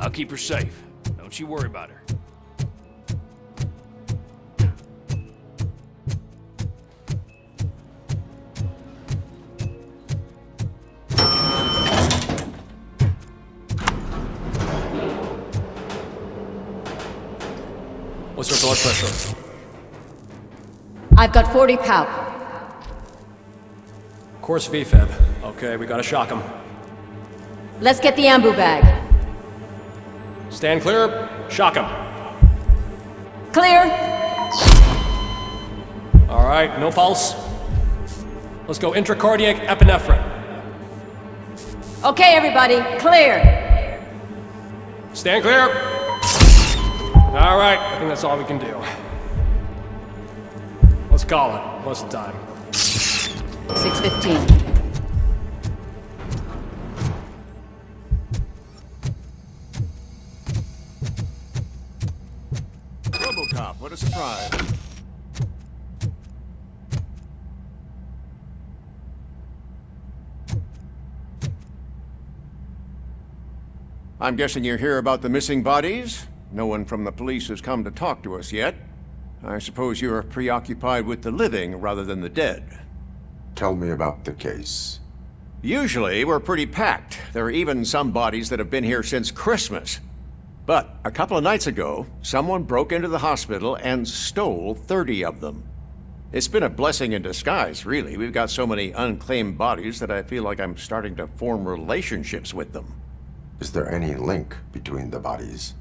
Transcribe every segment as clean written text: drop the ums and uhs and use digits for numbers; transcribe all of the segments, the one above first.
I'll keep her safe. Don't you worry about her. What's her blood pressure? I've got 40 pow. Course VFib. Okay, we gotta shock him. Let's get the ambu bag. Stand clear, shock him. Clear. Alright, no pulse. Let's go intracardiac epinephrine. Okay, everybody, clear. Stand clear. Alright, I think that's all we can do. Let's call it. What's the time? 6:15. Robocop, what a surprise. I'm guessing you're here about the missing bodies? No one from the police has come to talk to us yet. I suppose you're preoccupied with the living rather than the dead. Tell me about the case. Usually, we're pretty packed. There are even some bodies that have been here since Christmas. But a couple of nights ago, someone broke into the hospital and stole 30 of them. It's been a blessing in disguise, really. We've got so many unclaimed bodies that I feel like I'm starting to form relationships with them. Is there any link between the bodies?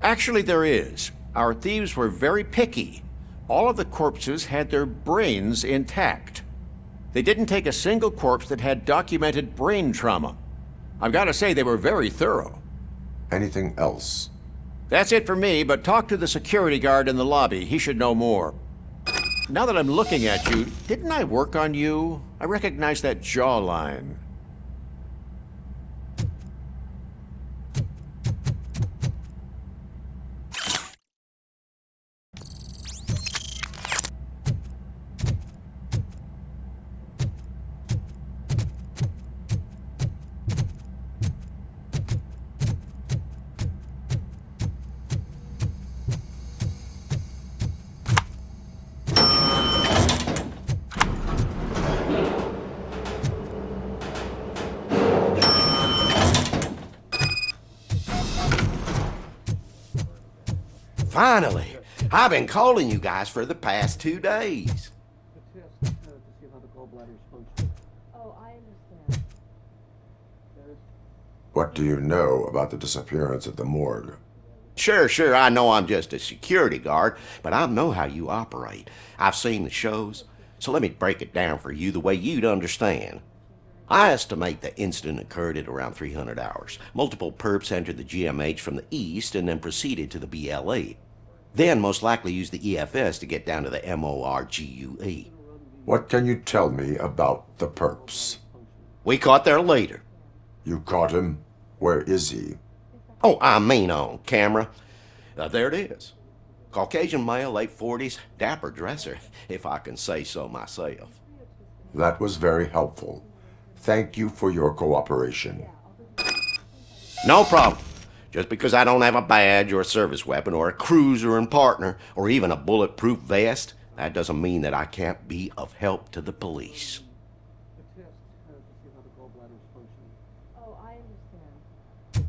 Actually, there is. Our thieves were very picky. All of the corpses had their brains intact. They didn't take a single corpse that had documented brain trauma. I've got to say, they were very thorough. Anything else? That's it for me, but talk to the security guard in the lobby. He should know more. Now that I'm looking at you, didn't I work on you? I recognize that jawline. Finally! I've been calling you guys for the past 2 days. Oh, I understand. What do you know about the disappearance at the morgue? Sure, I know I'm just a security guard, but I know how you operate. I've seen the shows, so let me break it down for you the way you'd understand. I estimate the incident occurred at around 300 hours. Multiple perps entered the GMH from the east and then proceeded to the BLE. Then most likely used the EFS to get down to the MORGUE. What can you tell me about the perps? We caught their leader. You caught him? Where is he? Oh, I mean on camera. There it is. Caucasian male, late 40s, dapper dresser, if I can say so myself. That was very helpful. Thank you for your cooperation. No problem. Just because I don't have a badge or a service weapon or a cruiser and partner or even a bulletproof vest, that doesn't mean that I can't be of help to the police. Oh, I understand.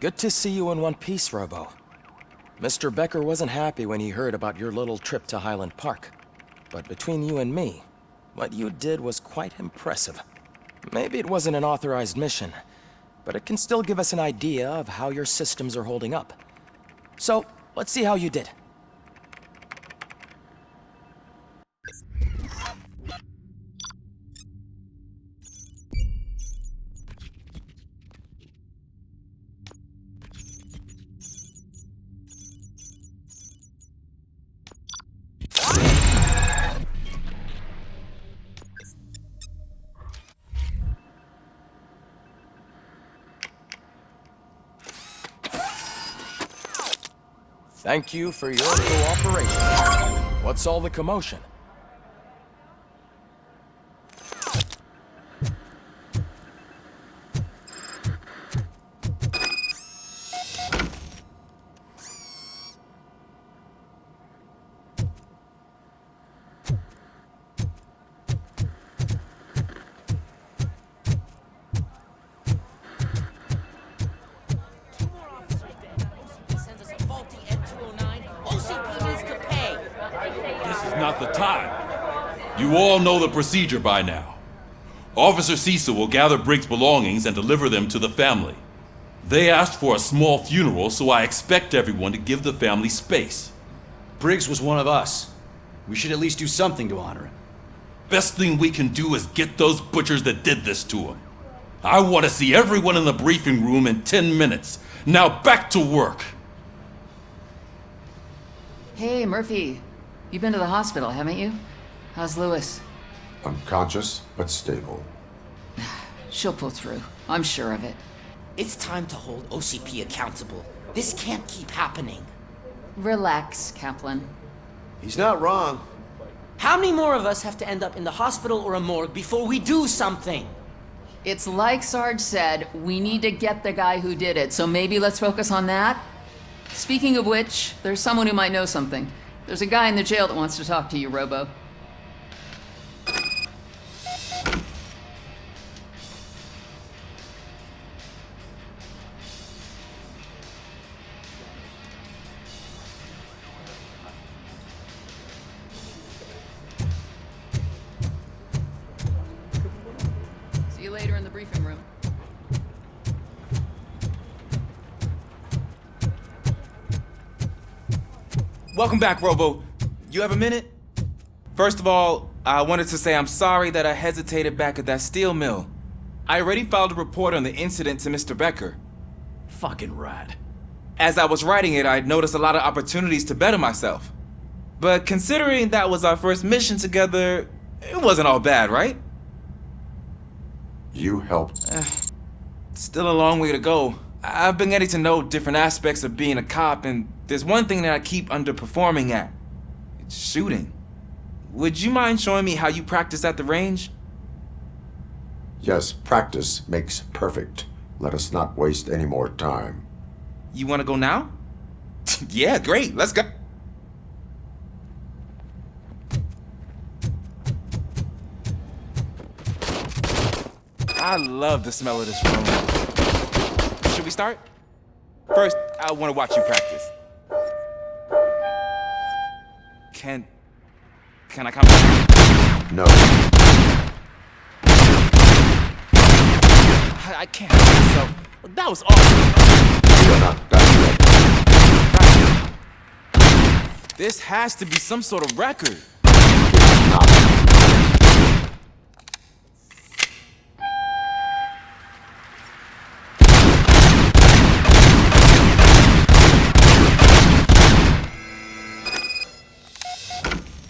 Good to see you in one piece, Robo. Mr. Becker wasn't happy when he heard about your little trip to Highland Park. But between you and me, what you did was quite impressive. Maybe it wasn't an authorized mission, but it can still give us an idea of how your systems are holding up. So, let's see how you did. Thank you for your cooperation. What's all the commotion? This is not the time. You all know the procedure by now. Officer Cecil will gather Briggs' belongings and deliver them to the family. They asked for a small funeral, so I expect everyone to give the family space. Briggs was one of us. We should at least do something to honor him. Best thing we can do is get those butchers that did this to him. I want to see everyone in the briefing room in 10 minutes. Now back to work. Hey, Murphy. You've been to the hospital, haven't you? How's Lewis? Unconscious, but stable. She'll pull through. I'm sure of it. It's time to hold OCP accountable. This can't keep happening. Relax, Kaplan. He's not wrong. How many more of us have to end up in the hospital or a morgue before we do something? It's like Sarge said, we need to get the guy who did it, so maybe let's focus on that? Speaking of which, there's someone who might know something. There's a guy in the jail that wants to talk to you, Robo. See you later in the briefing room. Welcome back, Robo. You have a minute? First of all, I wanted to say I'm sorry that I hesitated back at that steel mill. I already filed a report on the incident to Mr. Becker. Fucking rad. As I was writing it, I noticed a lot of opportunities to better myself. But considering that was our first mission together, it wasn't all bad, right? You helped. Still a long way to go. I've been getting to know different aspects of being a cop, and there's one thing that I keep underperforming at. It's shooting. Would you mind showing me how you practice at the range? Yes, practice makes perfect. Let us not waste any more time. You want to go now? Yeah, great. Let's go. I love the smell of this room. Should we start? First, I want to watch you practice. Can I come back? No. I can't. So, that was awesome. We are not done yet. This has to be some sort of record.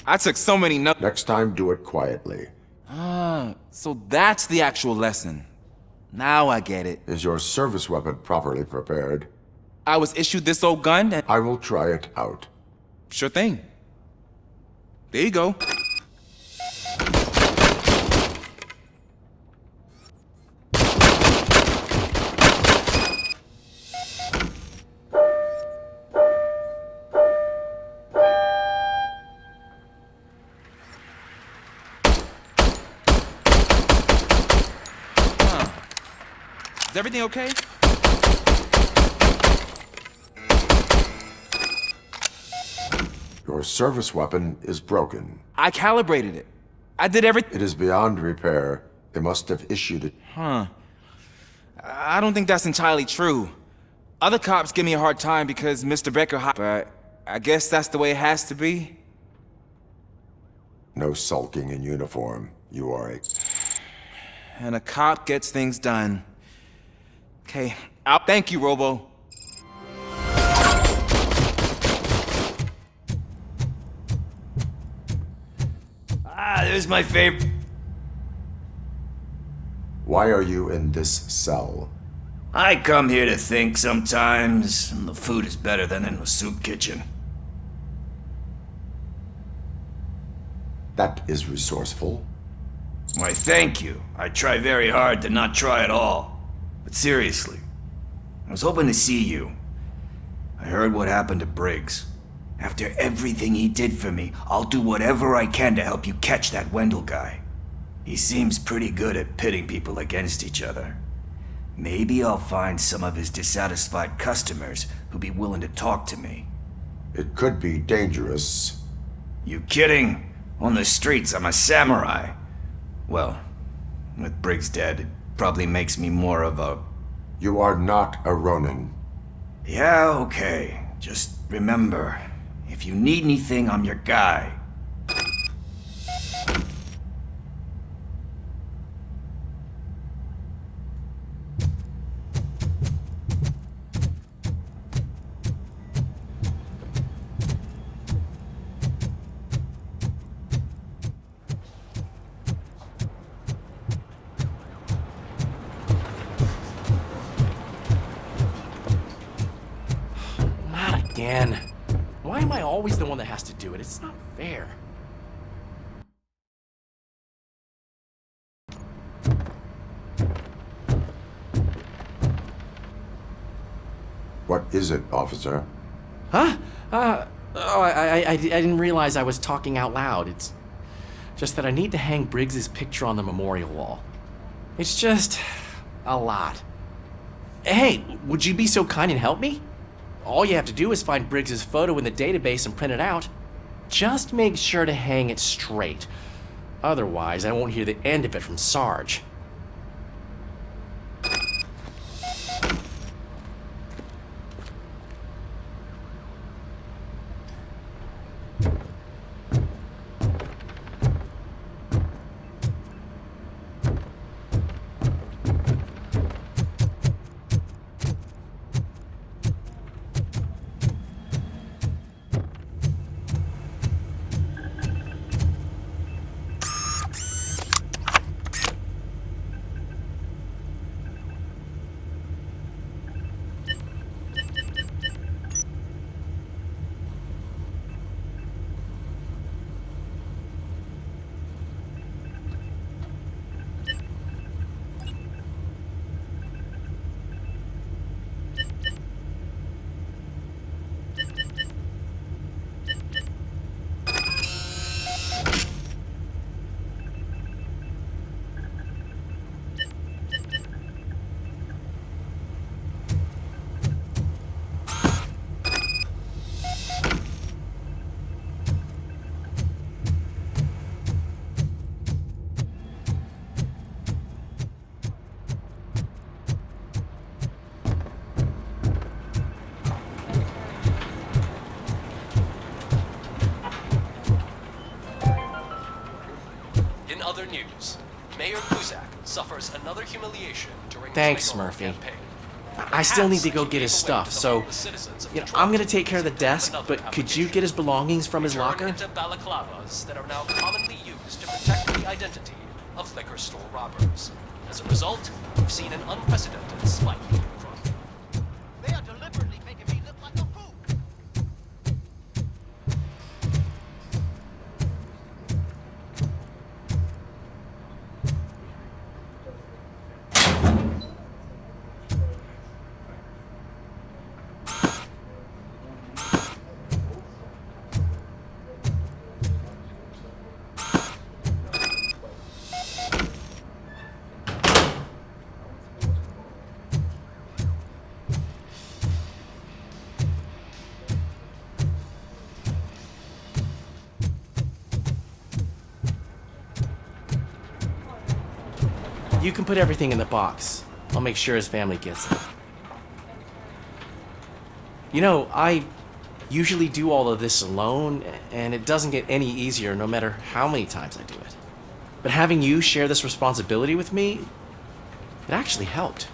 I took so many notes. Next time, do it quietly. So that's the actual lesson. Now I get it. Is your service weapon properly prepared? I was issued this old gun and... I will try it out. Sure thing. There you go. Is everything okay? Your service weapon is broken. I calibrated it. I did everything. It is beyond repair. They must have issued it. I don't think that's entirely true. Other cops give me a hard time because Mr. Becker but I guess that's the way it has to be. No sulking in uniform. You are a... And a cop gets things done. Okay, I'll thank you, Robo. There's my favorite. Why are you in this cell? I come here to think sometimes, and the food is better than in the soup kitchen. That is resourceful. Why, thank you. I try very hard to not try at all. But seriously, I was hoping to see you. I heard what happened to Briggs. After everything he did for me, I'll do whatever I can to help you catch that Wendell guy. He seems pretty good at pitting people against each other. Maybe I'll find some of his dissatisfied customers who'd be willing to talk to me. It could be dangerous. You kidding? On the streets, I'm a samurai. Well, with Briggs dead, it probably makes me more of a... You are not a Ronin. Yeah, okay. Just remember, if you need anything, I'm your guy. Again. Why am I always the one that has to do it? It's not fair. What is it, officer? Huh? I didn't realize I was talking out loud. It's just that I need to hang Briggs's picture on the memorial wall. It's just a lot. Hey, would you be so kind and help me? All you have to do is find Briggs's photo in the database and print it out. Just make sure to hang it straight. Otherwise, I won't hear the end of it from Sarge. In other news, Mayor Kuzak suffers another humiliation during Thanks, his Murphy. campaign. I still need to go get his stuff, so I'm gonna take care of the desk, but could you get his belongings from his locker? Into balaclavas that are now commonly used to protect the identity of liquor store robbers. As a result, we've seen an unprecedented spike in crime. They are deliberately making me look like a fool. You can put everything in the box. I'll make sure his family gets it. You know, I usually do all of this alone, and it doesn't get any easier no matter how many times I do it. But having you share this responsibility with me, it actually helped.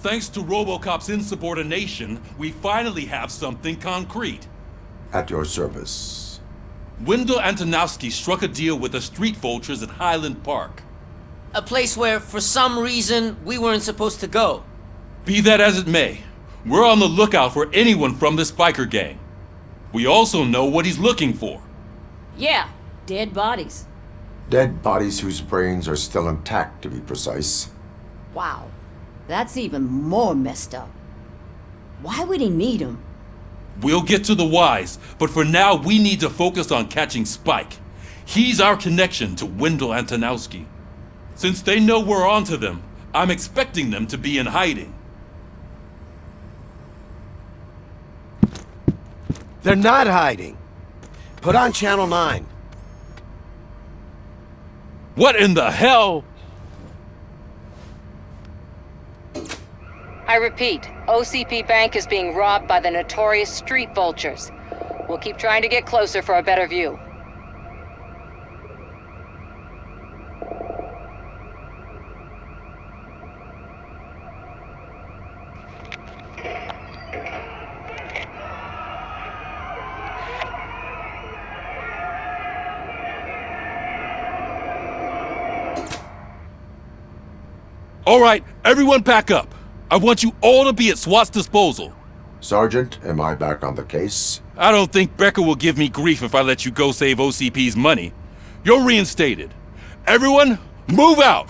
Thanks to Robocop's insubordination, we finally have something concrete. At your service. Wendell Antonowski struck a deal with the street vultures at Highland Park. A place where, for some reason, we weren't supposed to go. Be that as it may, we're on the lookout for anyone from this biker gang. We also know what he's looking for. Yeah, dead bodies. Dead bodies whose brains are still intact, to be precise. Wow, that's even more messed up. Why would he need them? We'll get to the whys, but for now we need to focus on catching Spike. He's our connection to Wendell Antonowski. Since they know we're onto them, I'm expecting them to be in hiding. They're not hiding. Put on Channel 9. What in the hell? I repeat, OCP Bank is being robbed by the notorious street vultures. We'll keep trying to get closer for a better view. All right, everyone pack up. I want you all to be at SWAT's disposal. Sergeant, am I back on the case? I don't think Becker will give me grief if I let you go save OCP's money. You're reinstated. Everyone, move out!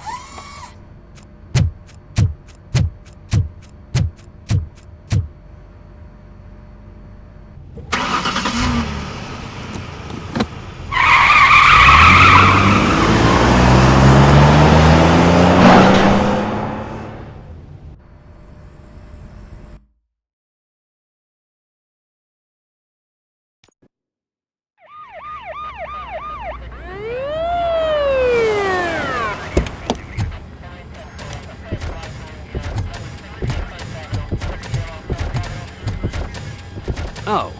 Oh,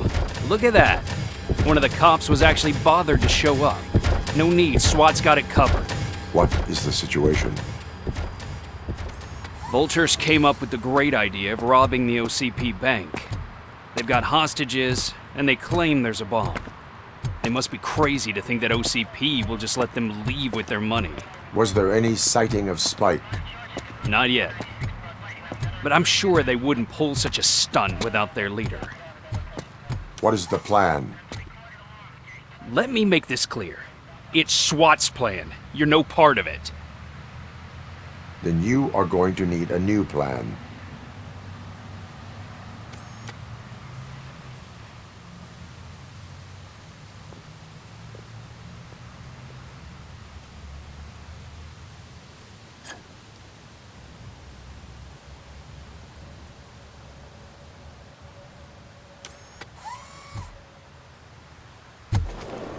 look at that. One of the cops was actually bothered to show up. No need, SWAT's got it covered. What is the situation? Vultures came up with the great idea of robbing the OCP bank. They've got hostages, and they claim there's a bomb. They must be crazy to think that OCP will just let them leave with their money. Was there any sighting of Spike? Not yet. But I'm sure they wouldn't pull such a stunt without their leader. What is the plan? Let me make this clear. It's SWAT's plan. You're no part of it. Then you are going to need a new plan.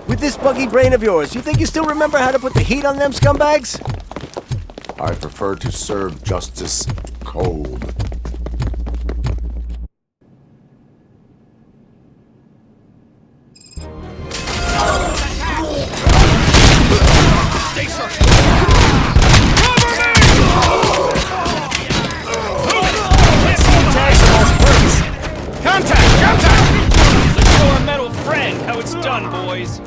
With this buggy brain of yours, you think you still remember how to put the heat on them scumbags? I prefer to serve justice cold. Stay sharp! Contact! Contact! Let's show our metal friend how it's done, boys.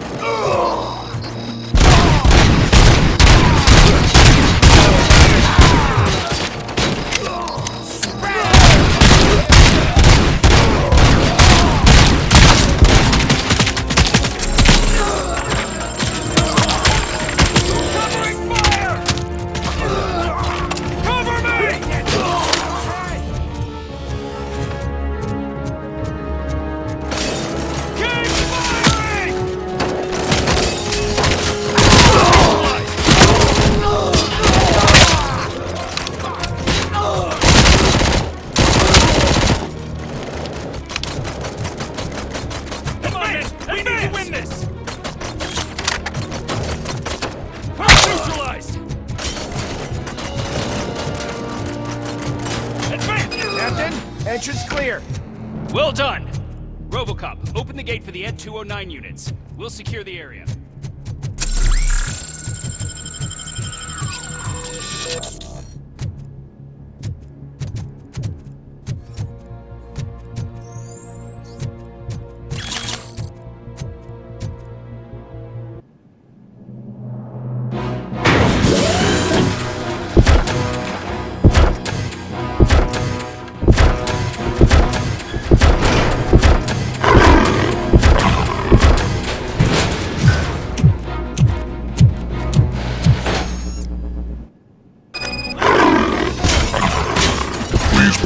Entrance clear. Well done. Robocop, open the gate for the Ed 209 units. We'll secure the area.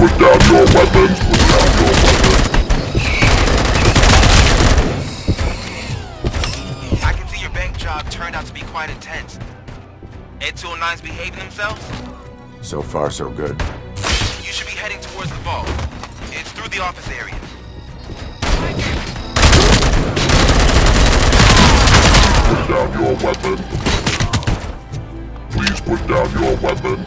put down your weapons. Put down your weapons. I can see your bank job turned out to be quite intense. Ed 209's behaving themselves? So far, so good. You should be heading towards the vault. It's through the office area. Put down your weapon. Please put down your weapon.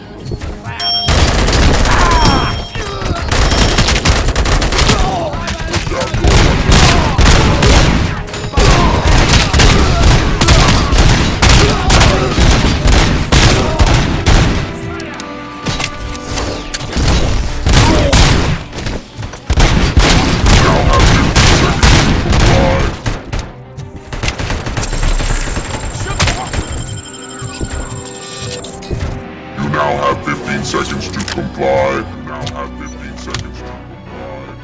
You now have 15 seconds to comply. You now have 15 seconds to comply.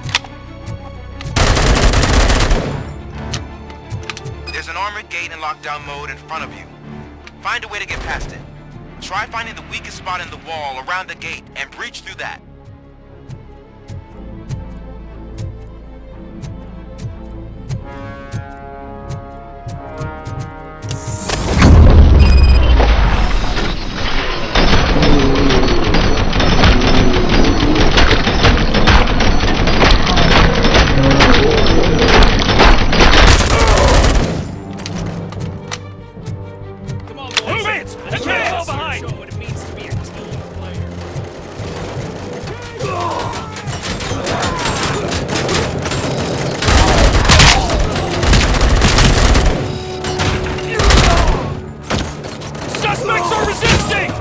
There's an armored gate in lockdown mode in front of you. Find a way to get past it. Try finding the weakest spot in the wall around the gate and breach through that. Suspects are resisting!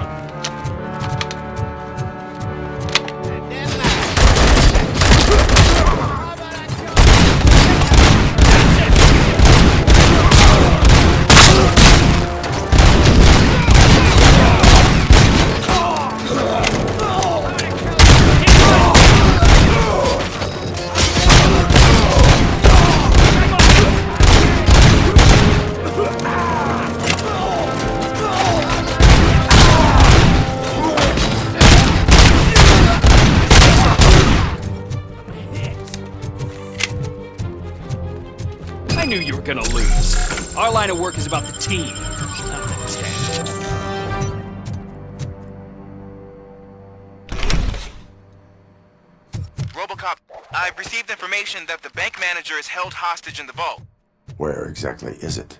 I knew you were gonna lose. Our line of work is about the team, not the tech. Robocop, I've received information that the bank manager is held hostage in the vault. Where exactly is it?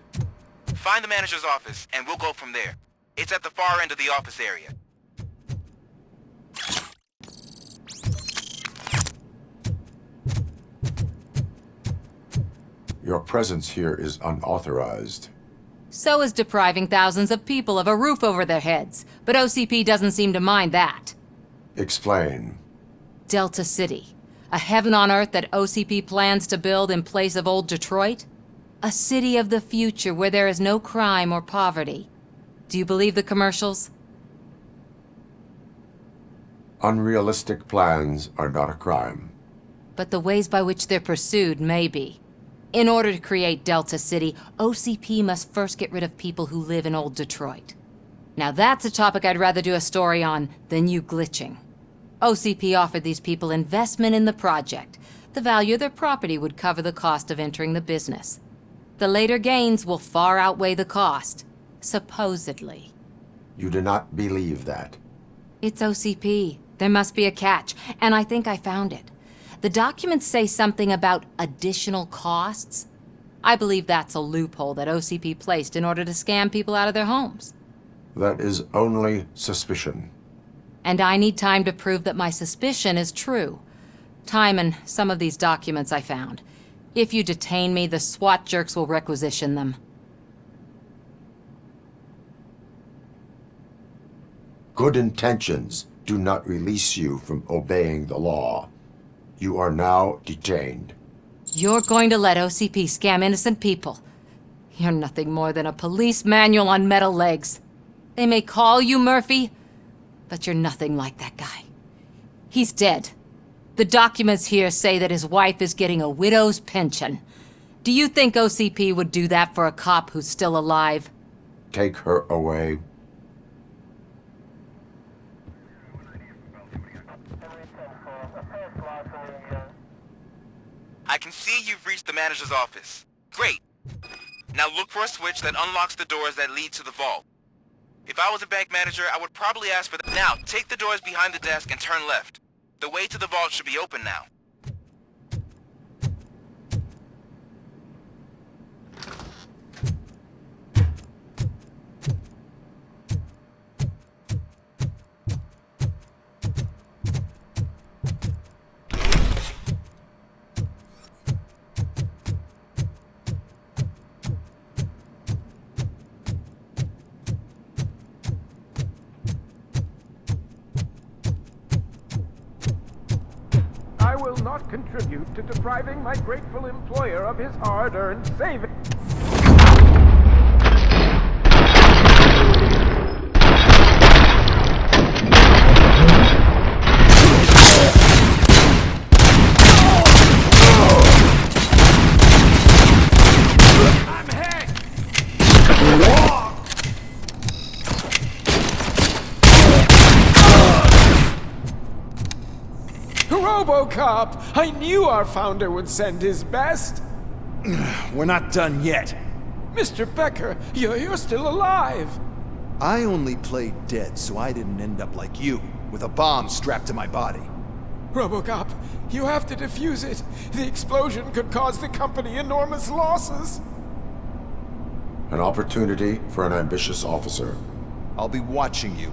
Find the manager's office, and we'll go from there. It's at the far end of the office area. Your presence here is unauthorized. So is depriving thousands of people of a roof over their heads. But OCP doesn't seem to mind that. Explain. Delta City. A heaven on earth that OCP plans to build in place of old Detroit? A city of the future where there is no crime or poverty. Do you believe the commercials? Unrealistic plans are not a crime. But the ways by which they're pursued may be. In order to create Delta City, OCP must first get rid of people who live in old Detroit. Now that's a topic I'd rather do a story on than you glitching. OCP offered these people investment in the project. The value of their property would cover the cost of entering the business. The later gains will far outweigh the cost, supposedly. You do not believe that. It's OCP. There must be a catch, and I think I found it. The documents say something about additional costs. I believe that's a loophole that OCP placed in order to scam people out of their homes. That is only suspicion. And I need time to prove that my suspicion is true. Time and some of these documents I found. If you detain me, the SWAT jerks will requisition them. Good intentions do not release you from obeying the law. You are now detained. You're going to let OCP scam innocent people. You're nothing more than a police manual on metal legs. They may call you Murphy, but you're nothing like that guy. He's dead. The documents here say that his wife is getting a widow's pension. Do you think OCP would do that for a cop who's still alive? Take her away. I can see you've reached the manager's office. Great. Now look for a switch that unlocks the doors that lead to the vault. If I was a bank manager, I would probably ask for that. Now, take the doors behind the desk and turn left. The way to the vault should be open now. I will not contribute to depriving my grateful employer of his hard-earned savings. Robocop! I knew our founder would send his best! We're not done yet. Mr. Becker, you're still alive! I only played dead so I didn't end up like you, with a bomb strapped to my body. Robocop, you have to defuse it. The explosion could cause the company enormous losses. An opportunity for an ambitious officer. I'll be watching you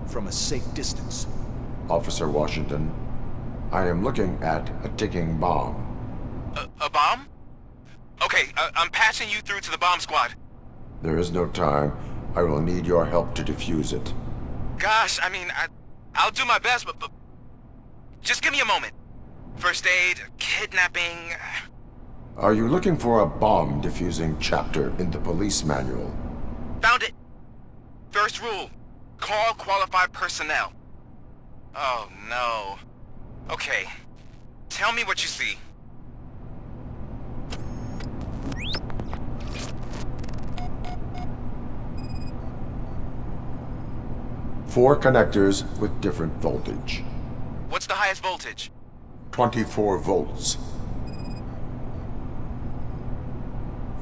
from a safe distance. Officer Washington, I am looking at a ticking bomb. A bomb? Okay, I'm passing you through to the bomb squad. There is no time. I will need your help to defuse it. Gosh, I mean, I'll do my best, but just give me a moment. First aid, kidnapping... Are you looking for a bomb defusing chapter in the police manual? Found it! First rule, call qualified personnel. Oh, no. Okay, tell me what you see. Four connectors with different voltage. What's the highest voltage? 24 volts.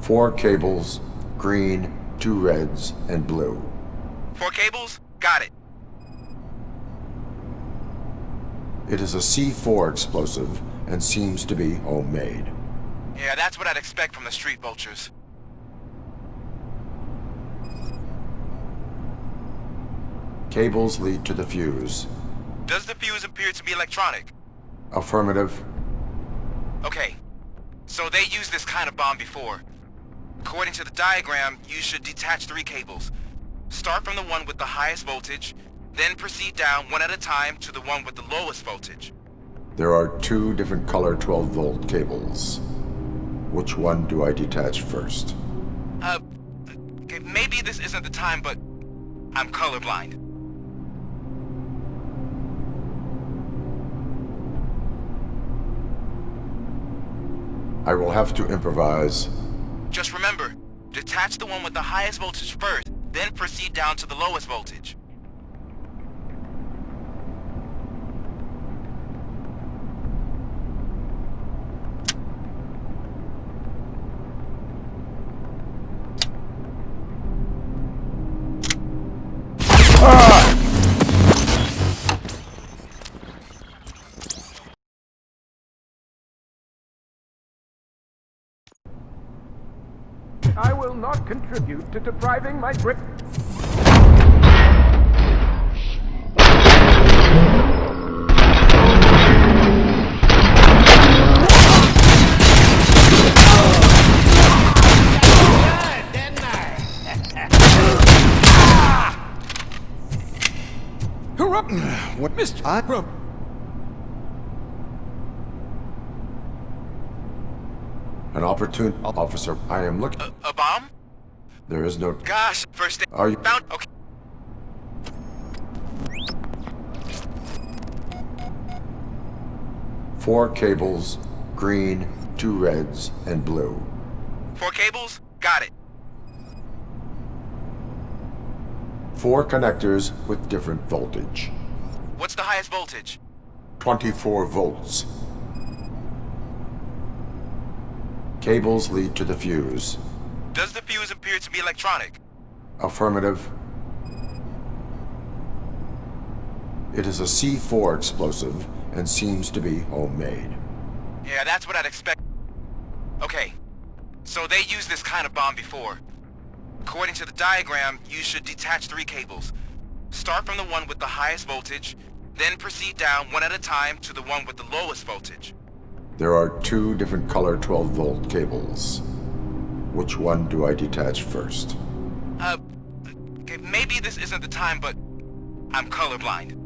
4 cables, green, 2 reds, and blue. 4 cables? Got it. It is a C4 explosive and seems to be homemade. Yeah, that's what I'd expect from the street vultures. Cables lead to the fuse. Does the fuse appear to be electronic? Affirmative. Okay, so they used this kind of bomb before. According to the diagram, you should detach 3 cables. Start from the one with the highest voltage, then proceed down one at a time to the one with the lowest voltage. There are 2 different color 12-volt cables. Which one do I detach first? Okay, maybe this isn't the time, but I'm colorblind. I will have to improvise. Just remember, detach the one with the highest voltage first, then proceed down to the lowest voltage. I will not contribute to depriving my great... What, Mr. An opportune officer. I am looking. A bomb? There is no. Gosh, first aid. Are you found? Okay. Four cables, green, 2 reds, and blue. 4 cables? Got it. 4 connectors with different voltage. What's the highest voltage? 24 volts. Cables lead to the fuse. Does the fuse appear to be electronic? Affirmative. It is a C4 explosive and seems to be homemade. Yeah, that's what I'd expect. Okay, so they used this kind of bomb before. According to the diagram, you should detach 3 cables. Start from the one with the highest voltage, then proceed down one at a time to the one with the lowest voltage. There are 2 different color 12-volt cables. Which one do I detach first? Okay, maybe this isn't the time, but I'm colorblind.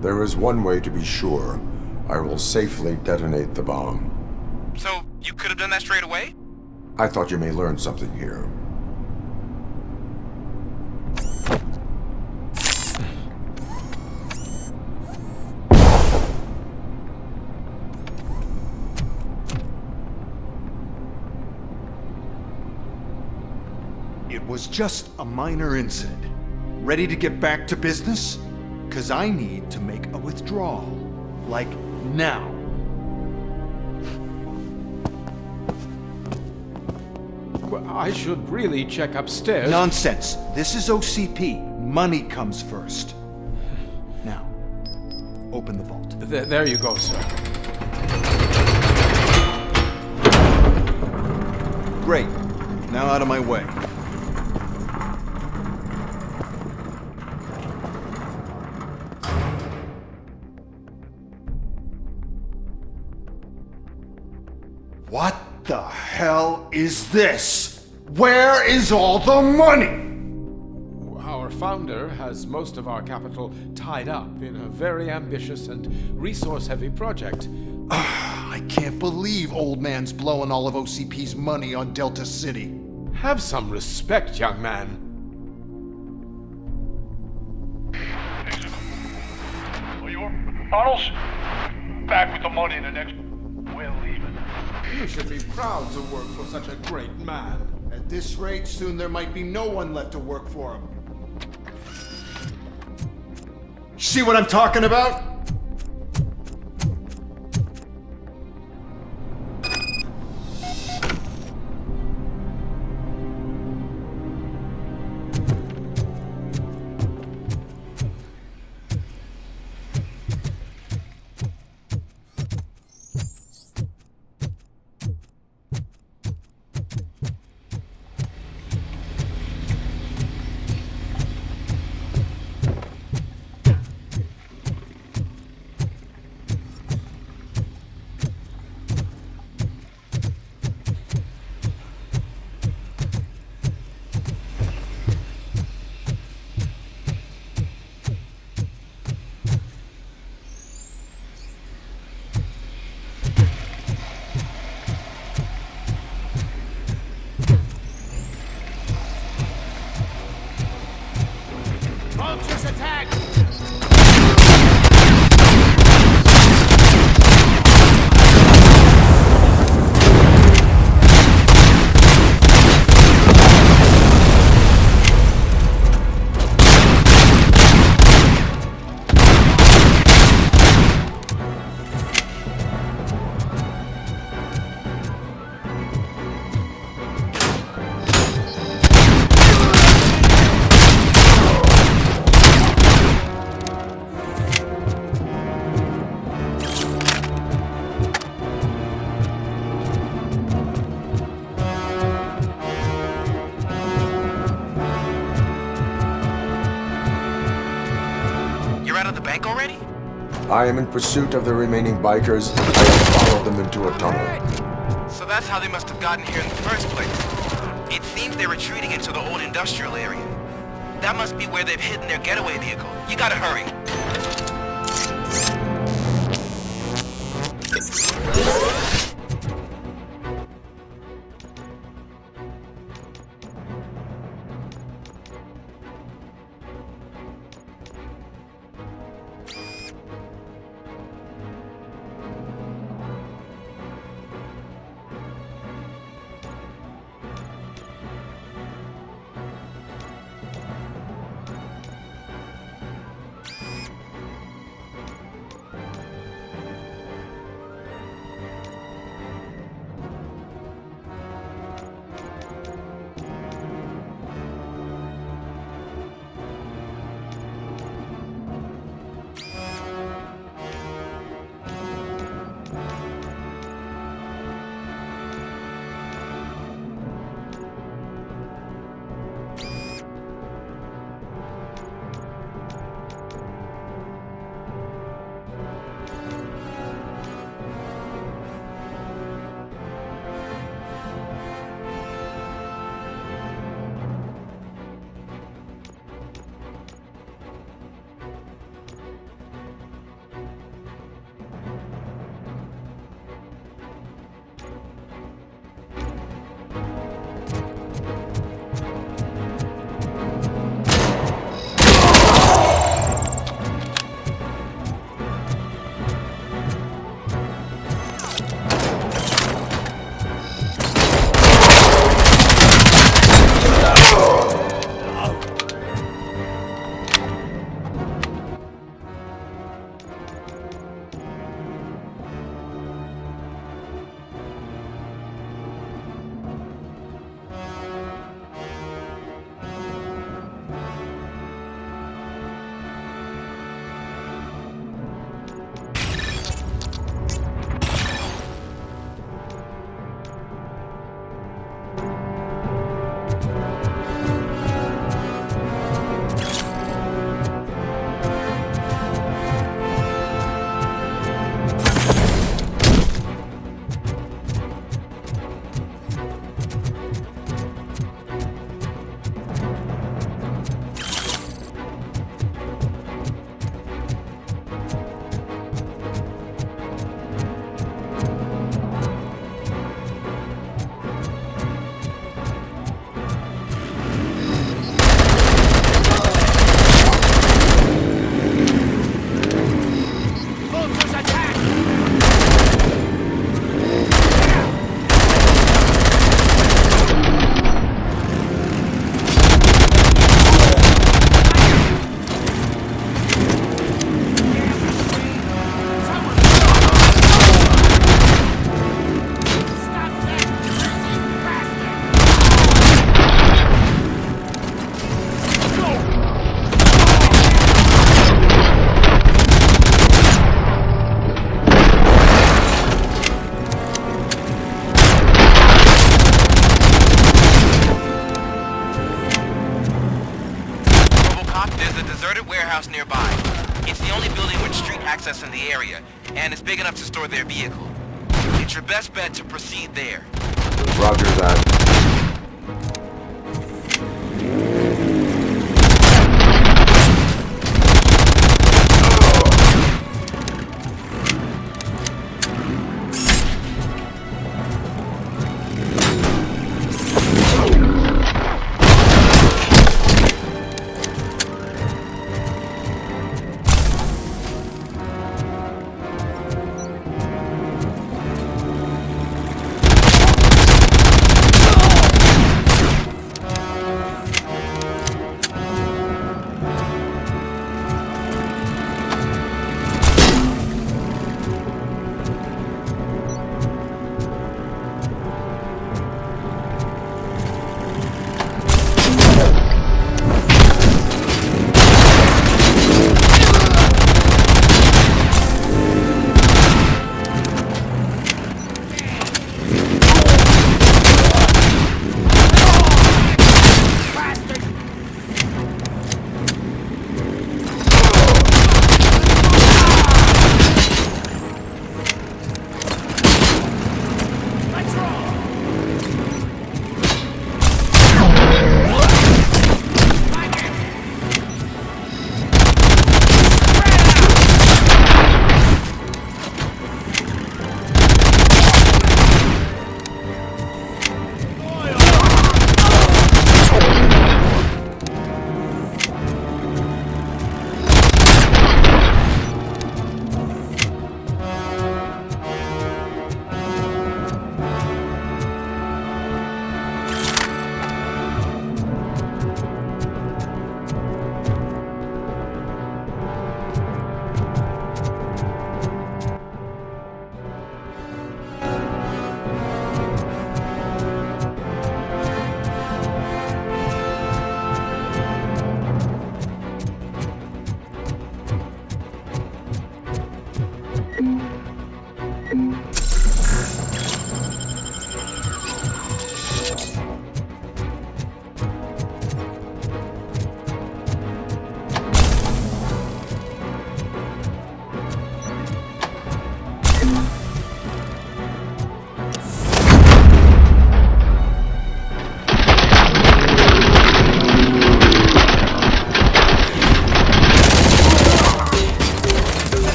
There is one way to be sure. I will safely detonate the bomb. So, you could have done that straight away? I thought you may learn something here. It was just a minor incident. Ready to get back to business? 'Cause I need to make a withdrawal. Like, now. Well, I should really check upstairs. Nonsense. This is OCP. Money comes first. Now, open the vault. There you go, sir. Great. Now out of my way. What the hell is this? Where is all the money? Our founder has most of our capital tied up in a very ambitious and resource-heavy project. I can't believe old man's blowing all of OCP's money on Delta City. Have some respect, young man. Arnold's back with the money in the next... We'll leave it. You should be proud to work for such a great man. At this rate, soon there might be no one left to work for him. See what I'm talking about? Vultures attack! I am in pursuit of the remaining bikers. I have followed them into a tunnel. So that's how they must have gotten here in the first place. It seems they're retreating into the old industrial area. That must be where they've hidden their getaway vehicle. You gotta hurry. a deserted warehouse nearby. It's the only building with street access in the area, and it's big enough to store their vehicle. It's your best bet to proceed there. Roger that.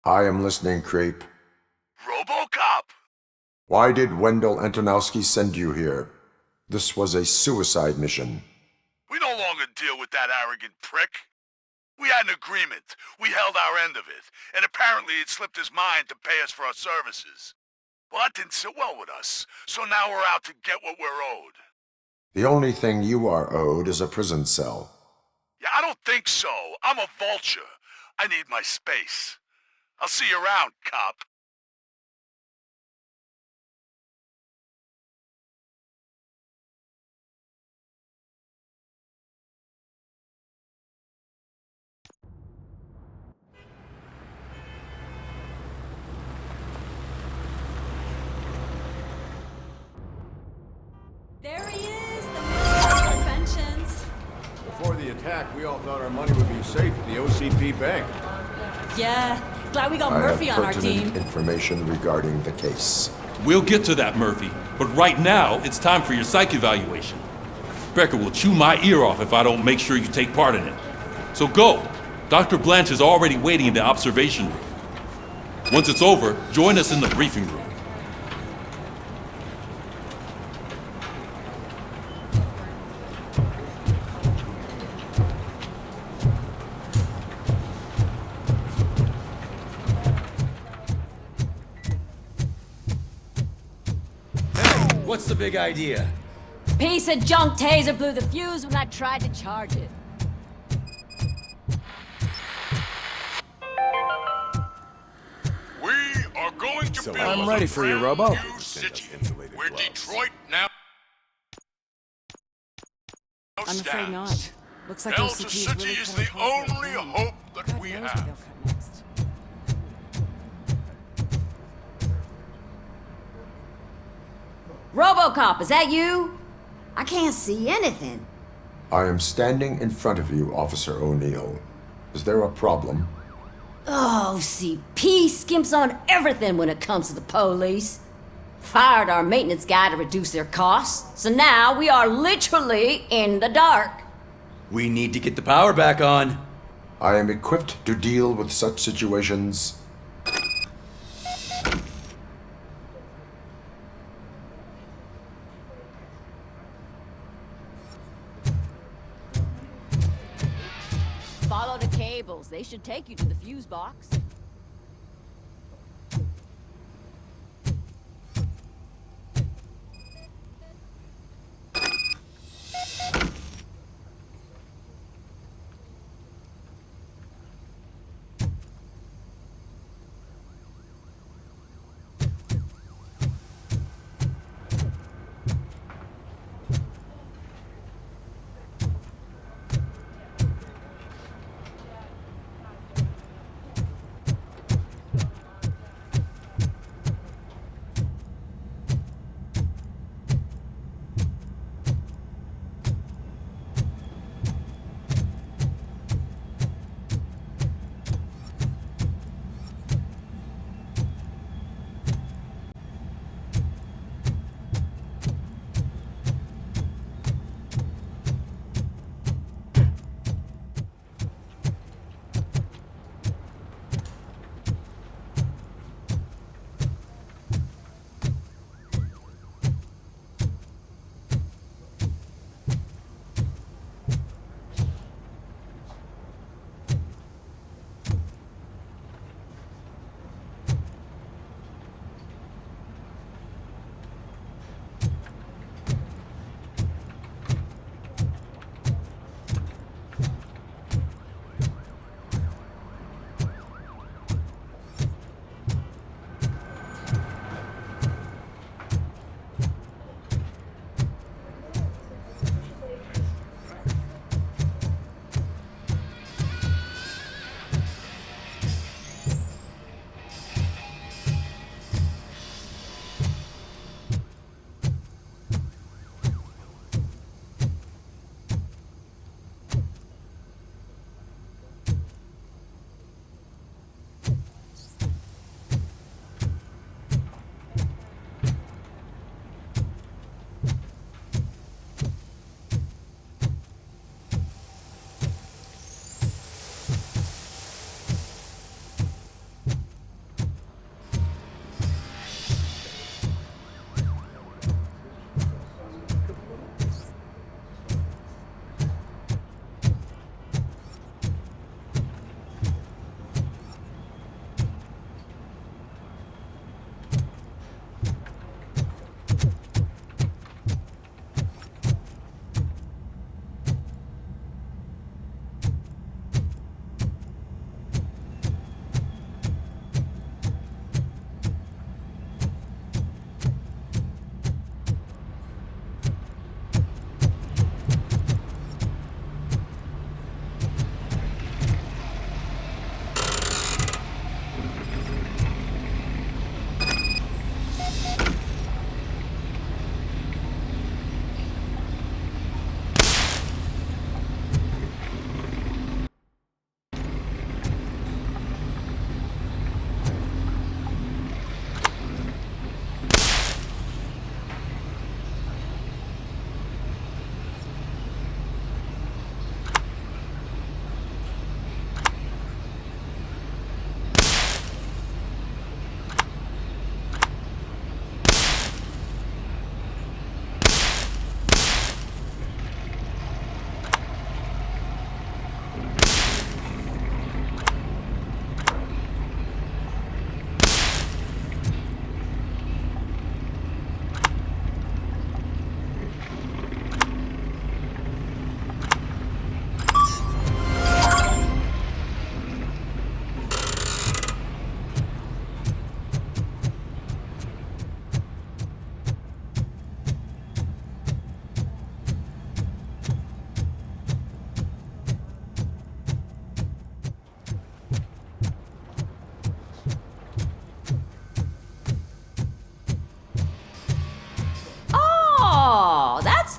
I am listening, Creep. Robocop! Why did Wendell Antonowski send you here? This was a suicide mission. We no longer deal with that arrogant prick. We had an agreement. We held our end of it, and apparently it slipped his mind to pay us for our services. Well, that didn't sit well with us, so now we're out to get what we're owed. The only thing you are owed is a prison cell. Yeah, I don't think so. I'm a vulture. I need my space. I'll see you around, cop. There he is, the Minister of Pensions. Before the attack, we all thought our money would be safe at the OCP bank. Yeah, glad we got I Murphy have on our pertinent team. information regarding the case. We'll get to that, Murphy. But right now, it's time for your psych evaluation. Becker will chew my ear off if I don't make sure you take part in it. So go. Dr. Blanche is already waiting in the observation room. Once it's over, join us in the briefing room. What's the big idea? Piece of junk taser blew the fuse when I tried to charge it. We are going to build I'm ready for you, Robo. a new city where Detroit now I'm afraid stands. not. Looks like Delta OCP is City really is cutting the close to their only plan. hope that we knows where have. they'll cut next. Robocop, is that you? I can't see anything. I am standing in front of you, Officer O'Neill. Is there a problem? Oh, CP skimps on everything when it comes to the police. Fired our maintenance guy to reduce their costs, so now we are literally in the dark. We need to get the power back on. I am equipped to deal with such situations. Follow the cables. They should take you to the fuse box.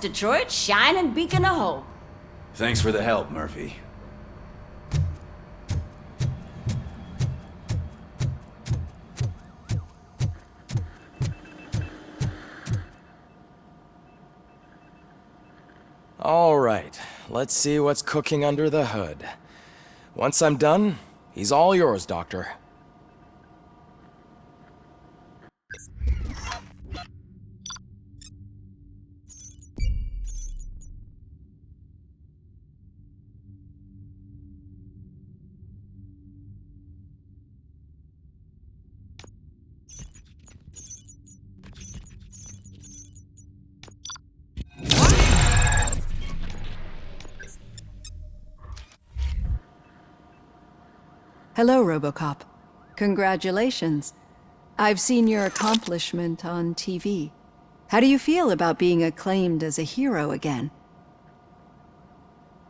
Detroit's shining beacon of hope. Thanks for the help, Murphy. All right, let's see what's cooking under the hood. Once I'm done, he's all yours, Doctor. Hello, Robocop. Congratulations. I've seen your accomplishment on TV. How do you feel about being acclaimed as a hero again?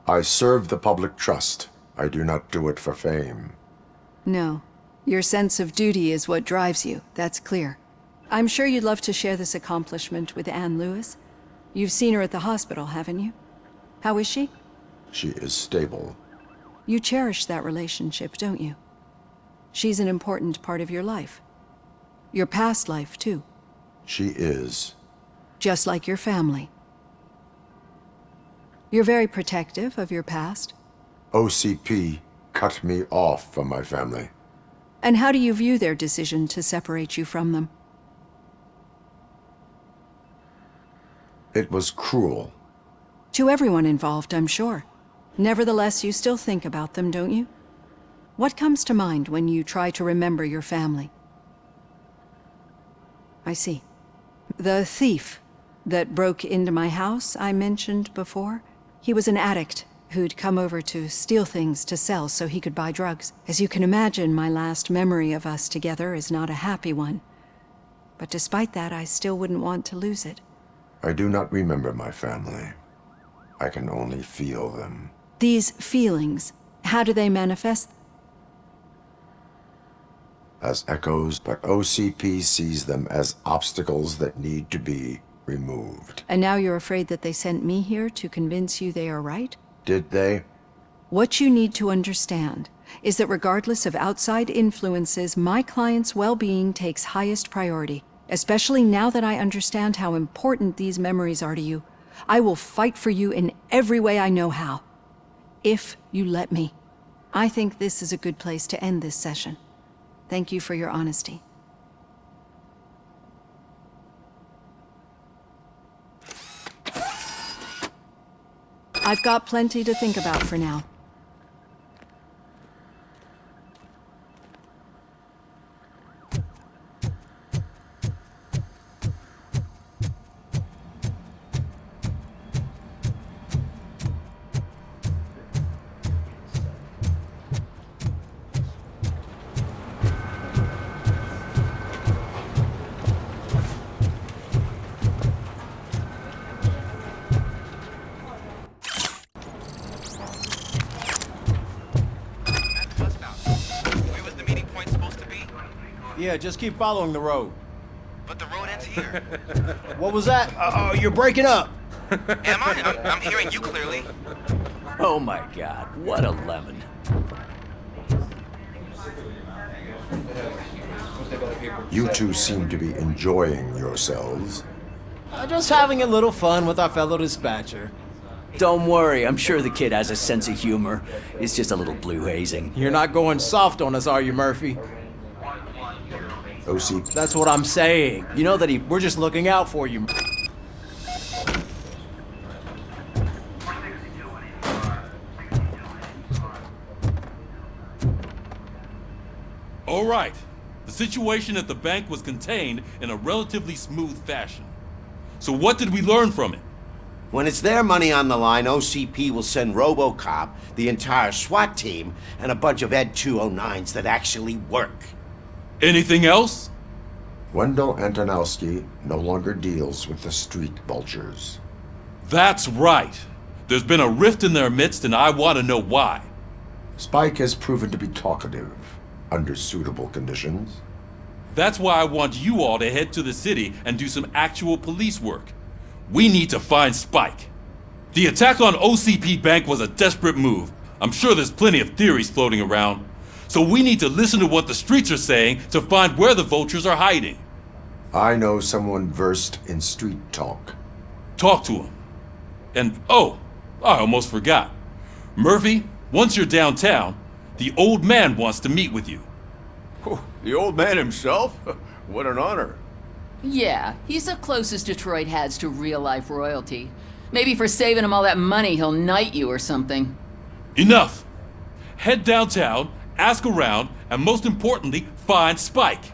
I serve the public trust. I do not do it for fame. No. Your sense of duty is what drives you, that's clear. I'm sure you'd love to share this accomplishment with Anne Lewis. You've seen her at the hospital, haven't you? How is she? She is stable. You cherish that relationship, don't you? She's an important part of your life. Your past life, too. She is. Just like your family. You're very protective of your past. OCP cut me off from my family. And how do you view their decision to separate you from them? It was cruel. To everyone involved, I'm sure. Nevertheless, you still think about them, don't you? What comes to mind when you try to remember your family? I see. The thief that broke into my house I mentioned before, he was an addict who'd come over to steal things to sell so he could buy drugs. As you can imagine, my last memory of us together is not a happy one. But despite that, I still wouldn't want to lose it. I do not remember my family. I can only feel them. These feelings, how do they manifest? As echoes, but OCP sees them as obstacles that need to be removed. And now you're afraid that they sent me here to convince you they are right? Did they? What you need to understand is that regardless of outside influences, my client's well-being takes highest priority. Especially now that I understand how important these memories are to you. I will fight for you in every way I know how. If you let me. I think this is a good place to end this session. Thank you for your honesty. I've got plenty to think about for now. Yeah, just keep following the road. But the road ends here. What was that? Oh, you're breaking up. Am I? I'm hearing you clearly. Oh my god, what a lemon. You two seem to be enjoying yourselves. Just having a little fun with our fellow dispatcher. Don't worry, I'm sure the kid has a sense of humor. It's just a little blue hazing. You're not going soft on us, are you, Murphy? OC. That's what I'm saying. You know that we're just looking out for you. All right. The situation at the bank was contained in a relatively smooth fashion. So what did we learn from it? When it's their money on the line, OCP will send Robocop, the entire SWAT team, and a bunch of Ed 209s that actually work. Anything else? Wendell Antonowski no longer deals with the street vultures. That's right. There's been a rift in their midst, and I want to know why. Spike has proven to be talkative, under suitable conditions. That's why I want you all to head to the city and do some actual police work. We need to find Spike. The attack on OCP Bank was a desperate move. I'm sure there's plenty of theories floating around. So we need to listen to what the streets are saying to find where the vultures are hiding. I know someone versed in street talk. Talk to him. And, oh, I almost forgot. Murphy, once you're downtown, the old man wants to meet with you. Oh, the old man himself? What an honor. Yeah, he's the closest Detroit has to real-life royalty. Maybe for saving him all that money, he'll knight you or something. Enough! Head downtown, ask around, and most importantly, find Spike.